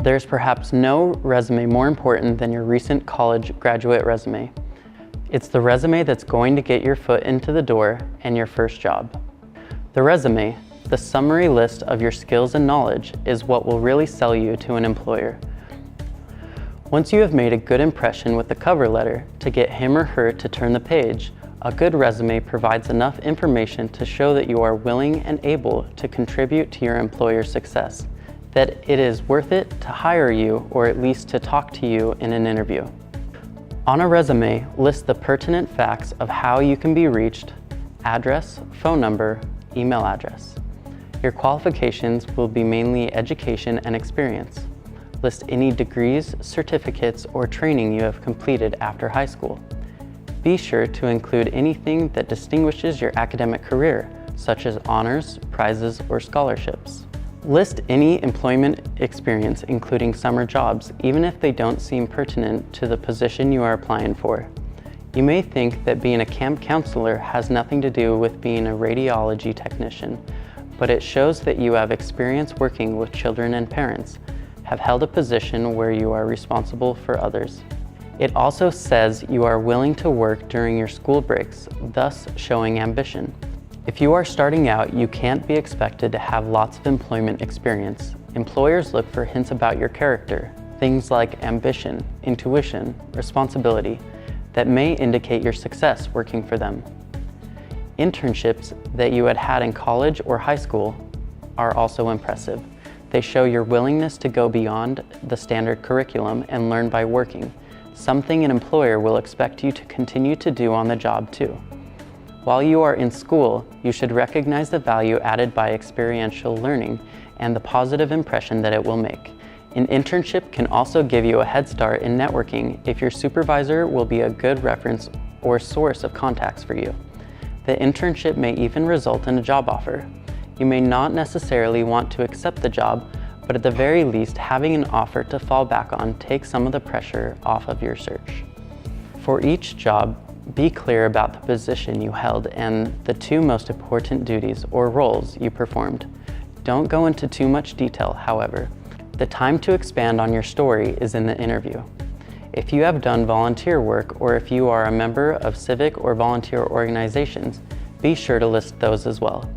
There's perhaps no resume more important than your recent college graduate resume. It's the resume that's going to get your foot into the door and your first job. The resume, the summary list of your skills and knowledge, is what will really sell you to an employer. Once you have made a good impression with the cover letter to get him or her to turn the page, a good resume provides enough information to show that you are willing and able to contribute to your employer's success, that it is worth it to hire you or at least to talk to you in an interview. On a resume, list the pertinent facts of how you can be reached: address, phone number, email address. Your qualifications will be mainly education and experience. List any degrees, certificates, or training you have completed after high school. Be sure to include anything that distinguishes your academic career, such as honors, prizes, or scholarships. List any employment experience, including summer jobs, even if they don't seem pertinent to the position you are applying for. You may think that being a camp counselor has nothing to do with being a radiology technician, but it shows that you have experience working with children and parents, have held a position where you are responsible for others. It also says you are willing to work during your school breaks, thus showing ambition. If you are starting out, you can't be expected to have lots of employment experience. Employers look for hints about your character, things like ambition, intuition, responsibility, that may indicate your success working for them. Internships that you had in college or high school are also impressive. They show your willingness to go beyond the standard curriculum and learn by working, something an employer will expect you to continue to do on the job too. While you are in school, you should recognize the value added by experiential learning and the positive impression that it will make. An internship can also give you a head start in networking if your supervisor will be a good reference or source of contacts for you. The internship may even result in a job offer. You may not necessarily want to accept the job, but at the very least, having an offer to fall back on takes some of the pressure off of your search. For each job, be clear about the position you held and the two most important duties or roles you performed. Don't go into too much detail, however. The time to expand on your story is in the interview. If you have done volunteer work or if you are a member of civic or volunteer organizations, be sure to list those as well.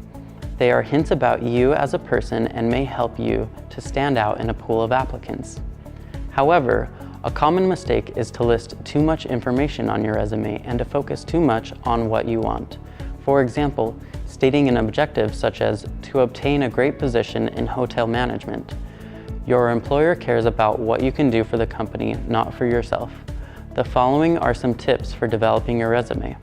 They are hints about you as a person and may help you to stand out in a pool of applicants. However, a common mistake is to list too much information on your resume and to focus too much on what you want. For example, stating an objective such as to obtain a great position in hotel management. Your employer cares about what you can do for the company, not for yourself. The following are some tips for developing your resume.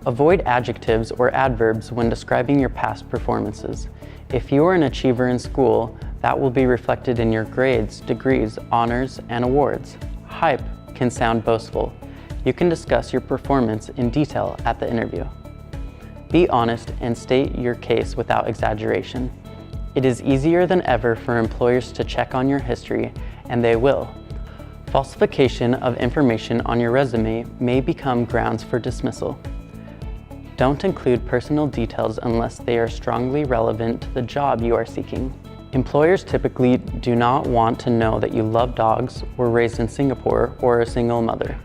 Avoid adjectives or adverbs when describing your past performances. If you are an achiever in school, that will be reflected in your grades, degrees, honors, and awards. Hype can sound boastful. You can discuss your performance in detail at the interview. Be honest and state your case without exaggeration. It is easier than ever for employers to check on your history, and they will. Falsification of information on your resume may become grounds for dismissal. Don't include personal details unless they are strongly relevant to the job you are seeking. Employers typically do not want to know that you love dogs, were raised in Singapore, or a single mother.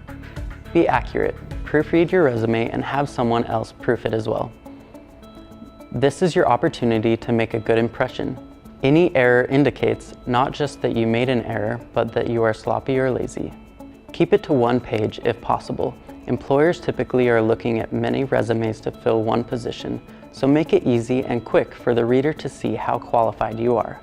Be accurate, proofread your resume, and have someone else proof it as well. This is your opportunity to make a good impression. Any error indicates not just that you made an error, but that you are sloppy or lazy. Keep it to one page if possible. Employers typically are looking at many resumes to fill one position, so make it easy and quick for the reader to see how qualified you are.